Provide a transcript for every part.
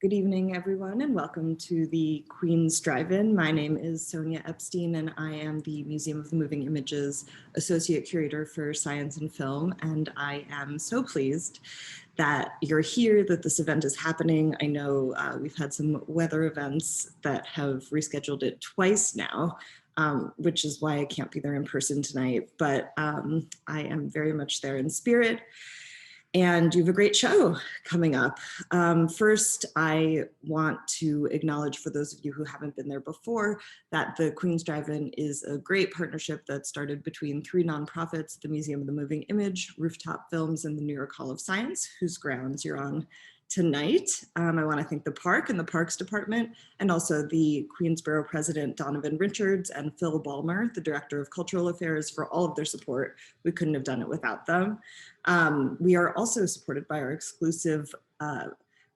Good evening, everyone, and welcome to the Queen's Drive-In. My name is Sonia Epstein, and I am the Museum of the Moving Images Associate Curator for Science and Film, and I am so pleased that you're here, that this event is happening. I know we've had some weather events that have rescheduled it twice now, which is why I can't be there in person tonight, but I am very much there in spirit. And you have a great show coming up. First, I want to acknowledge, for those of you who haven't been there before, that the Queen's Drive-In is a great partnership that started between three nonprofits: the Museum of the Moving Image, Rooftop Films, and the New York Hall of Science, whose grounds you're on tonight. I want to thank the park and the Parks Department, and also the Queensborough President Donovan Richards and Phil Ballmer, the Director of Cultural Affairs, for all of their support. We couldn't have done it without them. We are also supported by our exclusive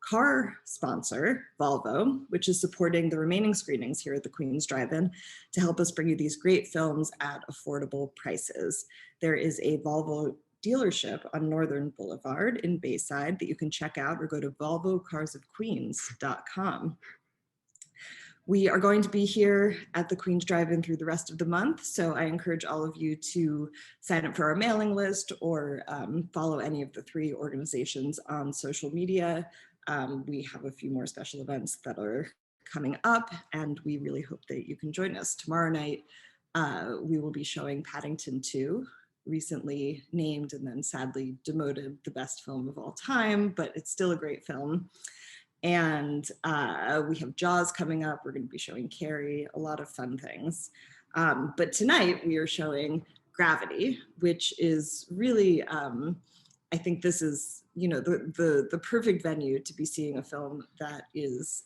car sponsor, Volvo, which is supporting the remaining screenings here at the Queen's Drive-In to help us bring you these great films at affordable prices. There is a Volvo dealership on Northern Boulevard in Bayside that you can check out, or go to volvocarsofqueens.com. We are going to be here at the Queen's Drive-In through the rest of the month, so I encourage all of you to sign up for our mailing list or follow any of the three organizations on social media. We have a few more special events that are coming up, and we really hope that you can join us. Tomorrow night, we will be showing Paddington 2, recently named and then sadly demoted the best film of all time, but it's still a great film. And we have Jaws coming up. We're going to be showing Carrie, a lot of fun things. But tonight we are showing Gravity, which is really, I think this is, you know, the perfect venue to be seeing a film that is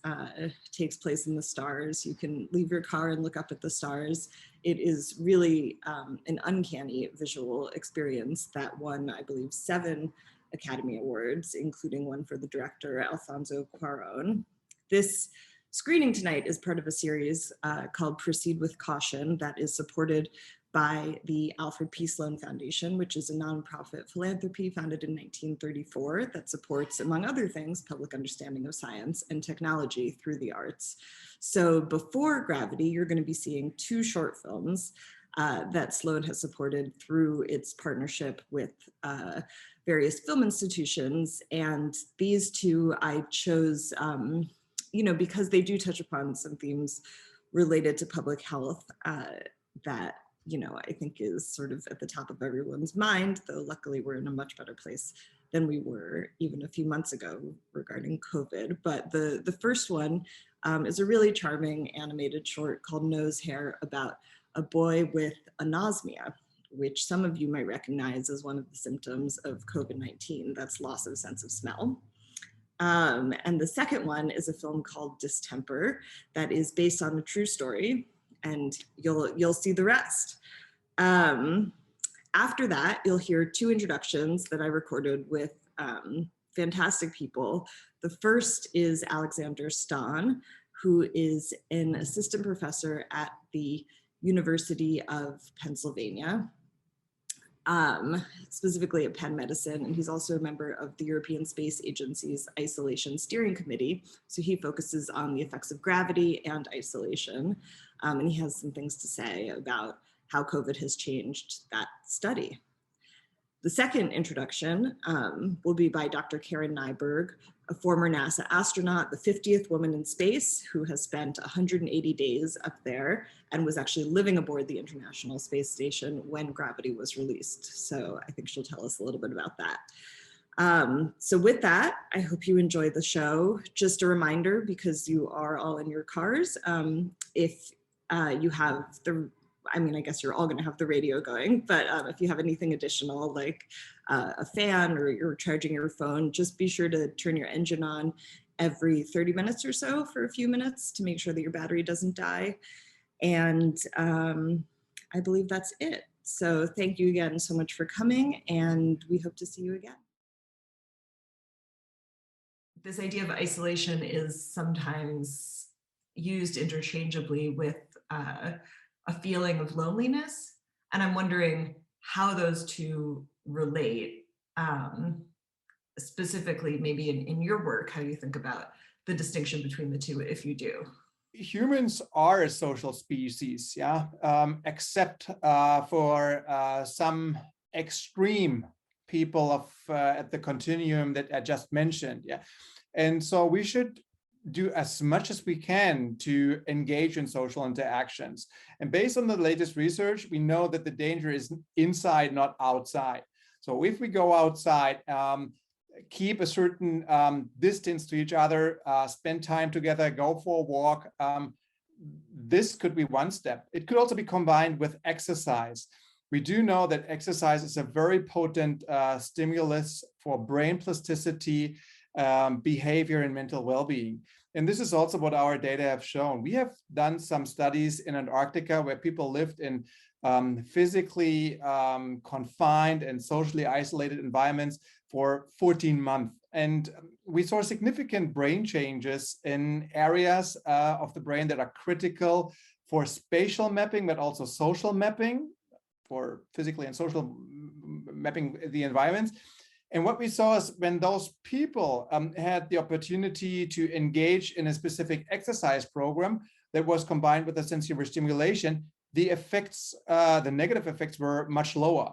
takes place in the stars. You can leave your car and look up at the stars. It is really an uncanny visual experience that won, I believe, 7 Academy Awards, including one for the director, Alfonso Cuaron. This screening tonight is part of a series called Proceed with Caution that is supported by the Alfred P. Sloan Foundation, which is a nonprofit philanthropy founded in 1934 that supports, among other things, public understanding of science and technology through the arts. So before Gravity, you're going to be seeing 2 short films that Sloan has supported through its partnership with various film institutions. And these 2 I chose, you know, because they do touch upon some themes related to public health that, you know, I think is sort of at the top of everyone's mind, though luckily we're in a much better place than we were even a few months ago regarding COVID. But the first one is a really charming animated short called Nose Hair, about a boy with anosmia, which some of you might recognize as one of the symptoms of COVID-19. That's loss of sense of smell. And the second one is a film called Distemper that is based on a true story, and you'll see the rest. After that, you'll hear 2 introductions that I recorded with fantastic people. The first is Alexander Stahn, who is an assistant professor at the University of Pennsylvania, specifically at Penn Medicine, and he's also a member of the European Space Agency's Isolation Steering Committee. So he focuses on the effects of gravity and isolation, and he has some things to say about how COVID has changed that study. The second introduction will be by Dr. Karen Nyberg, a former NASA astronaut, the 50th woman in space, who has spent 180 days up there and was actually living aboard the International Space Station when Gravity was released. So I think she'll tell us a little bit about that. So with that, I hope you enjoy the show. Just a reminder, because you are all in your cars, if you have the, I mean, I guess you're all going to have the radio going, but if you have anything additional, like a fan or you're charging your phone, just be sure to turn your engine on every 30 minutes or so for a few minutes to make sure that your battery doesn't die. And I believe that's it. So thank you again so much for coming, and we hope to see you again. This idea of isolation is sometimes used interchangeably with a feeling of loneliness. And I'm wondering how those 2 relate, specifically maybe in your work, how you think about the distinction between the two, if you do? Humans are a social species, yeah, except for some extreme people of at the continuum that I just mentioned, yeah. And so we should do as much as we can to engage in social interactions. And based on the latest research, we know that the danger is inside, not outside. So if we go outside, keep a certain distance to each other, spend time together, go for a walk. This could be one step. It could also be combined with exercise. We do know that exercise is a very potent stimulus for brain plasticity, behavior, and mental well-being. And this is also what our data have shown. We have done some studies in Antarctica where people lived in physically confined and socially isolated environments for 14 months. And we saw significant brain changes in areas of the brain that are critical for spatial mapping, but also social mapping, for physically and social mapping the environments. And what we saw is when those people had the opportunity to engage in a specific exercise program that was combined with a sensory stimulation, the effects, the negative effects were much lower.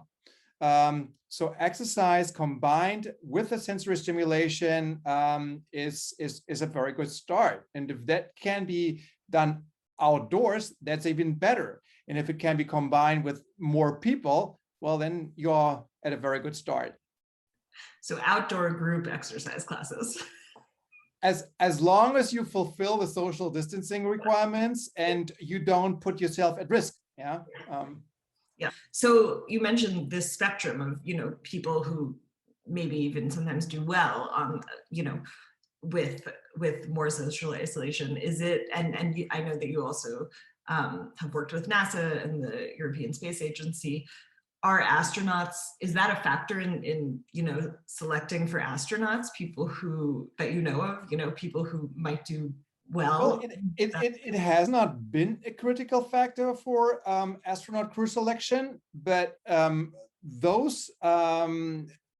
So exercise combined with a sensory stimulation is a very good start. And if that can be done outdoors, that's even better. And if it can be combined with more people, well, then you're at a very good start. So outdoor group exercise classes. As long as you fulfill the social distancing requirements and you don't put yourself at risk. Yeah. Yeah. So you mentioned this spectrum of, you know, people who maybe even sometimes do well on, you know, with more social isolation. Is it, and I know that you also have worked with NASA and the European Space Agency. Are astronauts, is that a factor in you know, selecting for astronauts, people who, that you know of, you know, people who might do well? It has not been a critical factor for astronaut crew selection, but those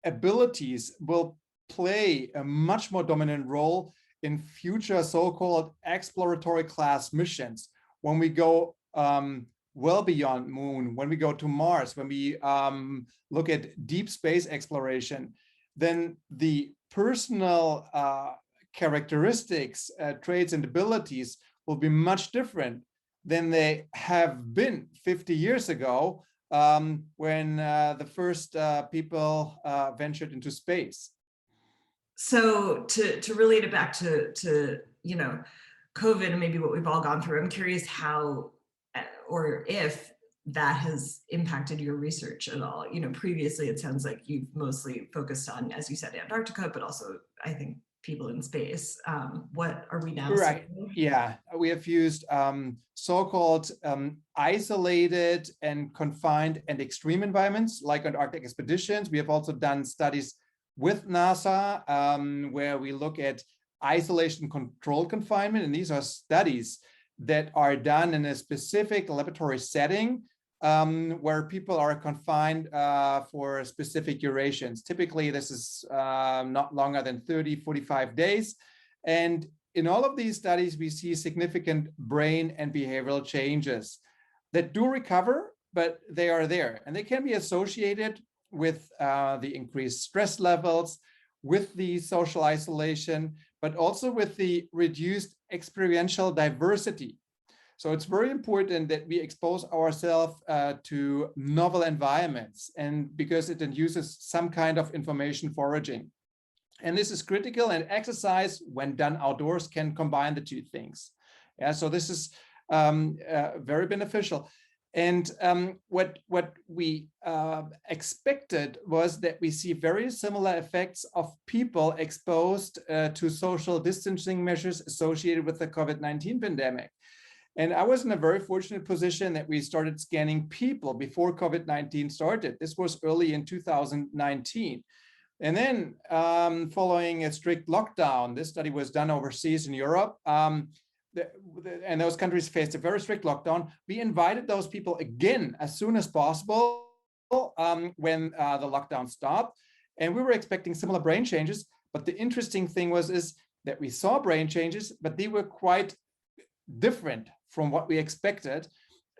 abilities will play a much more dominant role in future so-called exploratory class missions. When we go well beyond Moon, when we go to Mars, when we look at deep space exploration, then the personal characteristics, traits, and abilities will be much different than they have been 50 years ago when the first people ventured into space. So to relate it back to you know, COVID and maybe what we've all gone through, I'm curious how or if that has impacted your research at all. You know, previously it sounds like you've mostly focused on, as you said, Antarctica, but also I think people in space. What are we now right seeing? Yeah, we have used so-called isolated and confined and extreme environments like Antarctic expeditions. We have also done studies with NASA where we look at isolation controlled confinement, and these are studies that are done in a specific laboratory setting where people are confined for specific durations. Typically, this is not longer than 30, 45 days. And in all of these studies, we see significant brain and behavioral changes that do recover, but they are there. And they can be associated with the increased stress levels, with the social isolation, but also with the reduced experiential diversity. So it's very important that we expose ourselves to novel environments, and because it induces some kind of information foraging. And this is critical, and exercise, when done outdoors, can combine the two things. Yeah, so this is very beneficial. And what we expected was that we see very similar effects of people exposed to social distancing measures associated with the COVID-19 pandemic. And I was in a very fortunate position that we started scanning people before COVID-19 started. This was early in 2019. And then following a strict lockdown, this study was done overseas in Europe, and those countries faced a very strict lockdown. We invited those people again as soon as possible when the lockdown stopped. And we were expecting similar brain changes. But the interesting thing is that we saw brain changes, but they were quite different from what we expected.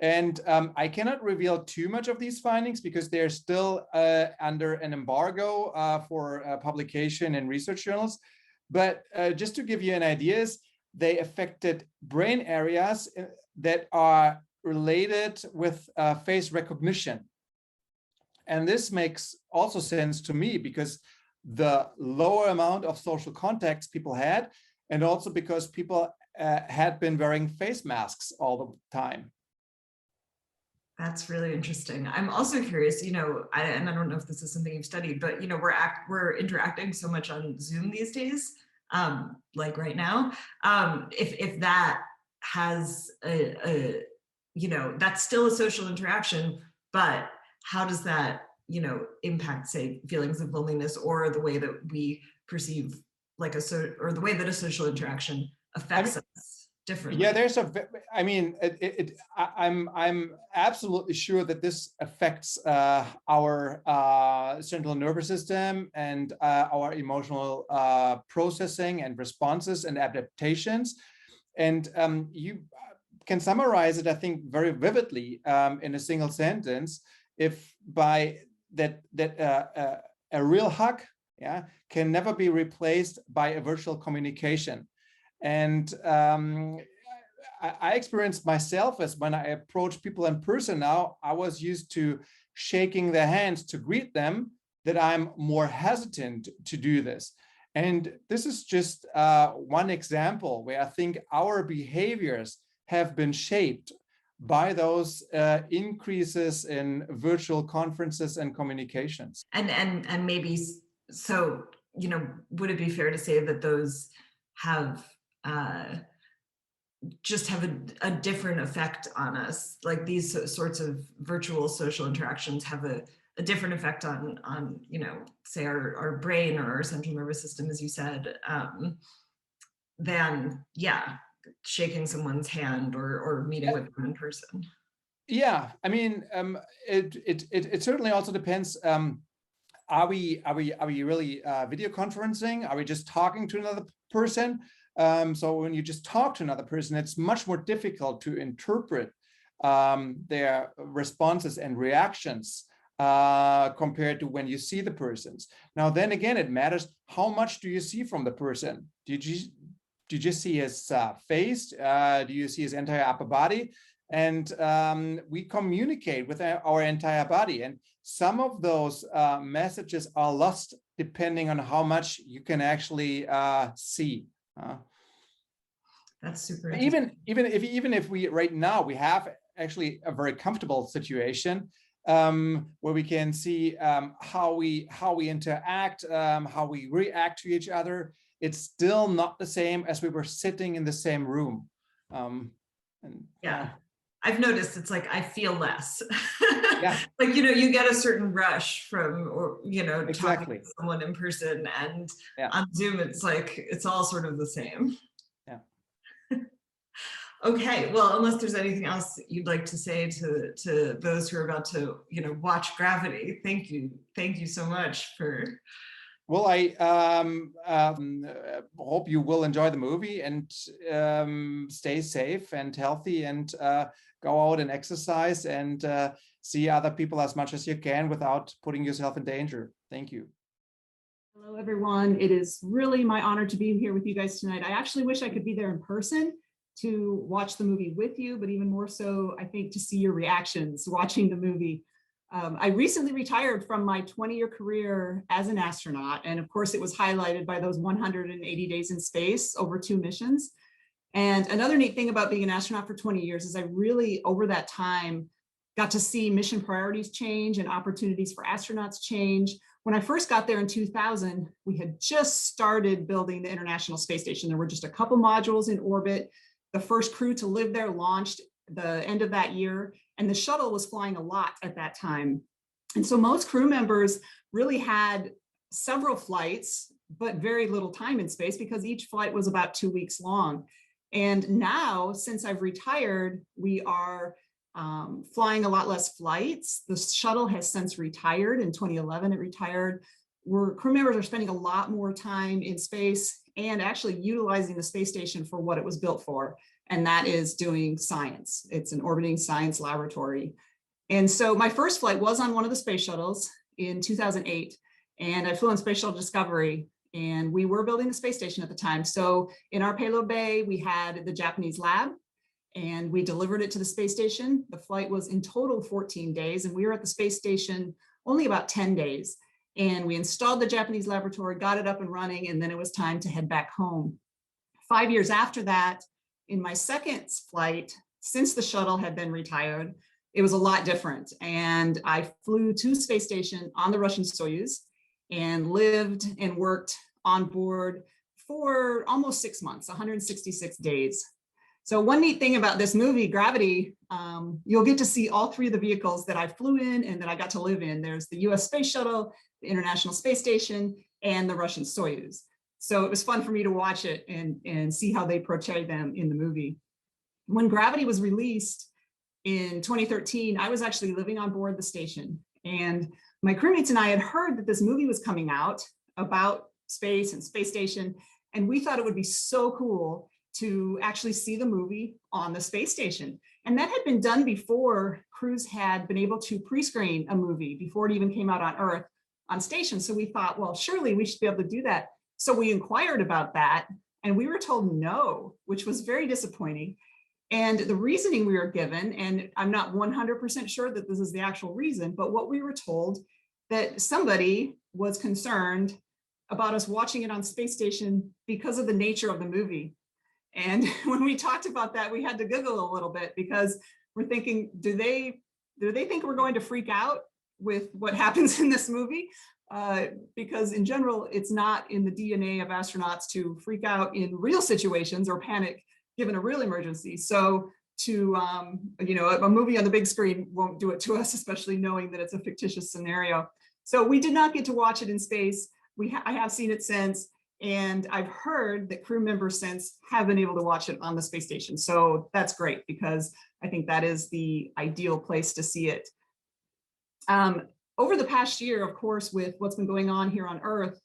And I cannot reveal too much of these findings because they're still under an embargo for publication in research journals. But just to give you an idea, they affected brain areas that are related with face recognition. And this makes also sense to me because the lower amount of social contacts people had, and also because people had been wearing face masks all the time. That's really interesting. I'm also curious, and I don't know if this is something you've studied, but we're interacting so much on Zoom these days, like right now. If that has that's still a social interaction, but how does that, impact, say, feelings of loneliness or the way that we perceive or the way that a social interaction affects us differently? Yeah, I'm absolutely sure that this affects our central nervous system and our emotional processing and responses and adaptations. And you can summarize it, I think, very vividly in a single sentence. If by that a real hug, can never be replaced by a virtual communication. And I experienced myself as when I approach people in person now, I was used to shaking their hands to greet them, that I'm more hesitant to do this. And this is just one example where I think our behaviors have been shaped by those increases in virtual conferences and communications. And maybe, so, would it be fair to say that those have just have a different effect on us? Like these sorts of virtual social interactions have a different effect on say our brain or our central nervous system, as you said, than shaking someone's hand or meeting with them in person. Yeah, I mean, it certainly also depends. Are we really video conferencing? Are we just talking to another person? So when you just talk to another person, it's much more difficult to interpret their responses and reactions compared to when you see the persons. Now, then again, it matters how much do you see from the person? Did you see his face? Do you see his entire upper body? And we communicate with our entire body. And some of those messages are lost depending on how much you can actually see. That's super even if we right now we have actually a very comfortable situation where we can see how we interact, how we react to each other. It's still not the same as we were sitting in the same room. I've noticed it's like I feel less. Yeah. Like, you get a certain rush from, Exactly. talking to someone in person, and on Zoom, it's like, it's all sort of the same. Yeah. Okay, well, unless there's anything else you'd like to say to those who are about to, watch Gravity, thank you so much for. Well, I hope you will enjoy the movie and stay safe and healthy, and go out and exercise and see other people as much as you can without putting yourself in danger. Thank you. Hello, everyone. It is really my honor to be here with you guys tonight. I actually wish I could be there in person to watch the movie with you, but even more so, I think, to see your reactions watching the movie. I recently retired from my 20-year career as an astronaut. And of course, it was highlighted by those 180 days in space over 2 missions. And another neat thing about being an astronaut for 20 years is I really, over that time, got to see mission priorities change and opportunities for astronauts change. When I first got there in 2000, we had just started building the International Space Station. There were just a couple modules in orbit. The first crew to live there launched the end of that year, and the shuttle was flying a lot at that time. And so most crew members really had several flights, but very little time in space because each flight was about 2 weeks long. And now, since I've retired, we are flying a lot less flights. The shuttle has since retired. In 2011, it retired. crew members are spending a lot more time in space and actually utilizing the space station for what it was built for. And that is doing science. It's an orbiting science laboratory. And so my first flight was on one of the space shuttles in 2008. And I flew on Space Shuttle Discovery, and we were building the space station at the time. So in our payload bay, we had the Japanese lab, and we delivered it to the space station. The flight was in total 14 days, and we were at the space station only about 10 days. And we installed the Japanese laboratory, got it up and running, and then it was time to head back home. 5 years after that, in my second flight, since the shuttle had been retired, it was a lot different. And I flew to space station on the Russian Soyuz and lived and worked on board for almost 6 months, 166 days. So one neat thing about this movie, Gravity, you'll get to see all three of the vehicles that I flew in and that I got to live in. There's the US Space Shuttle, the International Space Station, and the Russian Soyuz. So it was fun for me to watch it and see how they portray them in the movie. When Gravity was released in 2013, I was actually living on board the station. And my crewmates and I had heard that this movie was coming out about space and space station. And we thought it would be so cool to actually see the movie on the space station. And that had been done before crews had been able to pre-screen a movie before it even came out on Earth on station. So we thought, well, surely we should be able to do that. So we inquired about that, and we were told no, which was very disappointing. And the reasoning we were given, and I'm not 100% sure that this is the actual reason, but what we were told that somebody was concerned about us watching it on space station because of the nature of the movie. And when we talked about that, we had to giggle a little bit because we're thinking, do they think we're going to freak out with what happens in this movie? Because in general, it's not in the DNA of astronauts to freak out in real situations or panic given a real emergency. So to, a movie on the big screen won't do it to us, especially knowing that it's a fictitious scenario. So we did not get to watch it in space. I have seen it since, and I've heard that crew members since have been able to watch it on the space station. So that's great because I think that is the ideal place to see it. Over the past year, of course, with what's been going on here on Earth,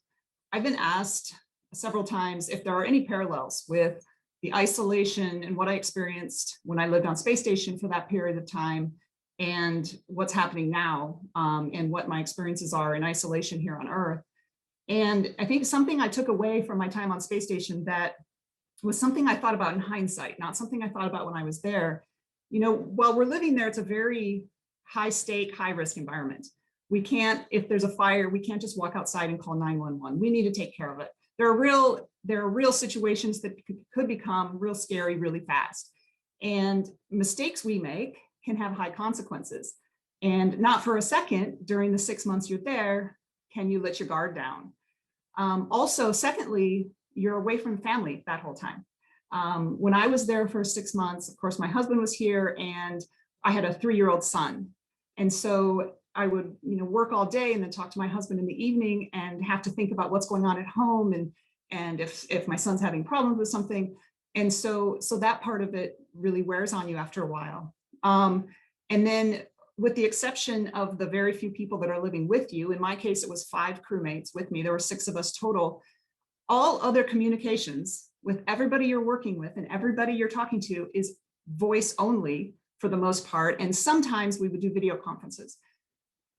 I've been asked several times if there are any parallels with the isolation and what I experienced when I lived on space station for that period of time and what's happening now, and what my experiences are in isolation here on Earth. And I think something I took away from my time on space station that was something I thought about in hindsight, not something I thought about when I was there. While we're living there, it's a very high stake, high risk environment. We can't, if there's a fire, we can't just walk outside and call 911. We need to take care of it. There are real situations that could become real scary really fast. And mistakes we make can have high consequences. And not for a second during the 6 months you're there, can you let your guard down? Also, secondly, you're away from family that whole time. When I was there for 6 months, of course, my husband was here and I had a 3-year-old son. And so I would, work all day and then talk to my husband in the evening and have to think about what's going on at home and if my son's having problems with something. And so that part of it really wears on you after a while. And then with the exception of the very few people that are living with you, in my case, it was 5 crewmates with me. There were 6 of us total. All other communications with everybody you're working with and everybody you're talking to is voice only for the most part. And sometimes we would do video conferences.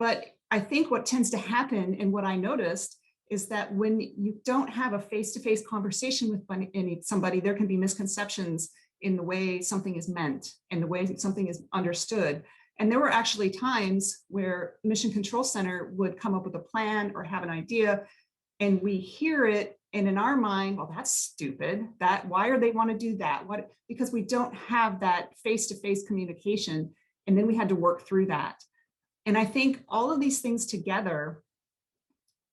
But I think what tends to happen and what I noticed is that when you don't have a face-to-face conversation with somebody, there can be misconceptions in the way something is meant and the way something is understood. And there were actually times where Mission Control Center would come up with a plan or have an idea, and we hear it, and in our mind, well, that's stupid. Why are they want to do that? Because we don't have that face-to-face communication, and then we had to work through that. And I think all of these things together,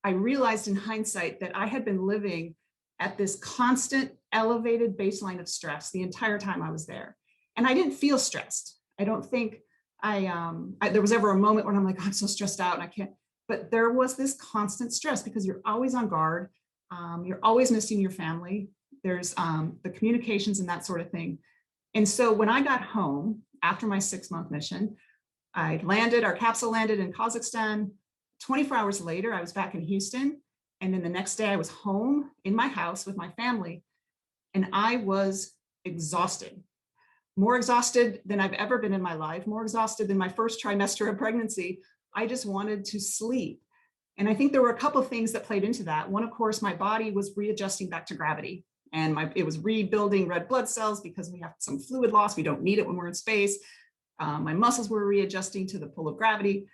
I realized in hindsight that I had been living at this constant elevated baseline of stress the entire time I was there. And I didn't feel stressed. I don't think there was ever a moment when I'm like, I'm so stressed out and I can't, but there was this constant stress because you're always on guard. You're always missing your family. There's the communications and that sort of thing. And so when I got home after my 6-month mission, our capsule landed in Kazakhstan. 24 hours later, I was back in Houston. And then the next day I was home in my house with my family, and I was exhausted, more exhausted than I've ever been in my life, more exhausted than my first trimester of pregnancy. I just wanted to sleep. And I think there were a couple of things that played into that. One, of course, my body was readjusting back to gravity, and it was rebuilding red blood cells because we have some fluid loss. We don't need it when we're in space. My muscles were readjusting to the pull of gravity.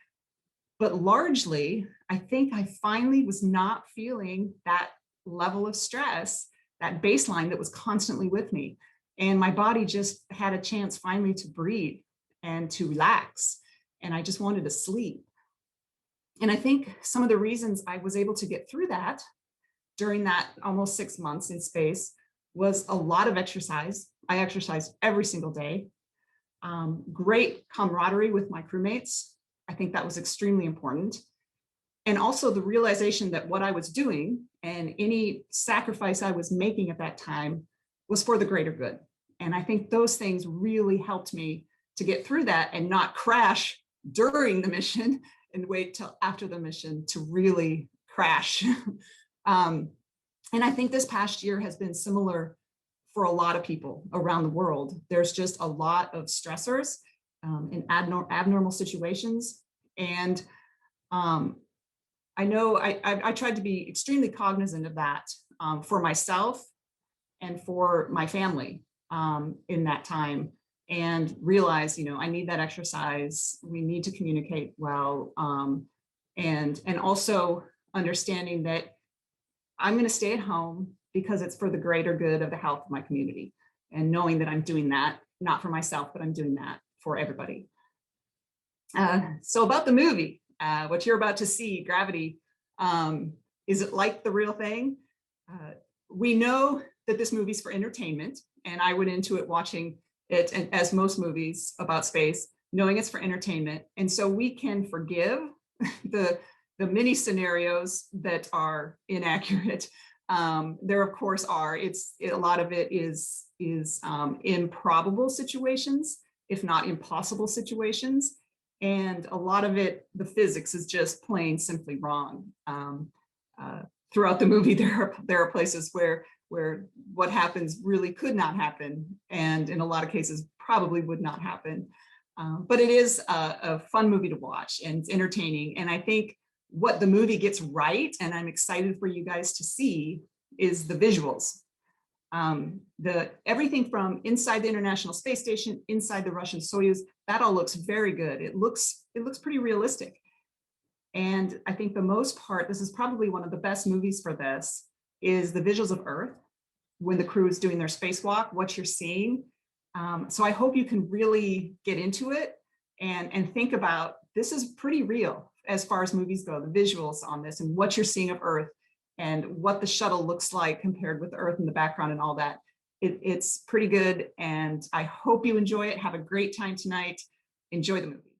But largely, I think I finally was not feeling that level of stress, that baseline that was constantly with me. And my body just had a chance finally to breathe and to relax. And I just wanted to sleep. And I think some of the reasons I was able to get through that during that almost 6 months in space was a lot of exercise. I exercised every single day. Great camaraderie with my crewmates. I think that was extremely important. And also the realization that what I was doing and any sacrifice I was making at that time was for the greater good. And I think those things really helped me to get through that and not crash during the mission and wait till after the mission to really crash. And I think this past year has been similar for a lot of people around the world. There's just a lot of stressors in abnormal situations. And I know I tried to be extremely cognizant of that for myself and for my family in that time, and realize, I need that exercise. We need to communicate well. And also understanding that I'm going to stay at home because it's for the greater good of the health of my community, and knowing that I'm doing that, not for myself, but I'm doing that for everybody. So about the movie, what you're about to see, Gravity, is it like the real thing? We know that this movie's for entertainment, and I went into it watching it, and as most movies about space, knowing it's for entertainment. And so we can forgive the many scenarios that are inaccurate. There of course are. A lot of it is improbable situations, if not impossible situations. And a lot of it, the physics is just plain simply wrong. Throughout the movie, there are places where what happens really could not happen, and in a lot of cases probably would not happen. But it is a fun movie to watch, and it's entertaining. And I think what the movie gets right, and I'm excited for you guys to see, is the visuals. Everything from inside the International Space Station, inside the Russian Soyuz, that all looks very good. It looks pretty realistic. And I think the most part, this is probably one of the best movies for this, is the visuals of Earth when the crew is doing their spacewalk, what you're seeing. So I hope you can really get into it and think about, this is pretty real as far as movies go, the visuals on this and what you're seeing of Earth and what the shuttle looks like compared with Earth in the background and all that. It's pretty good, and I hope you enjoy it. Have a great time tonight. Enjoy the movie.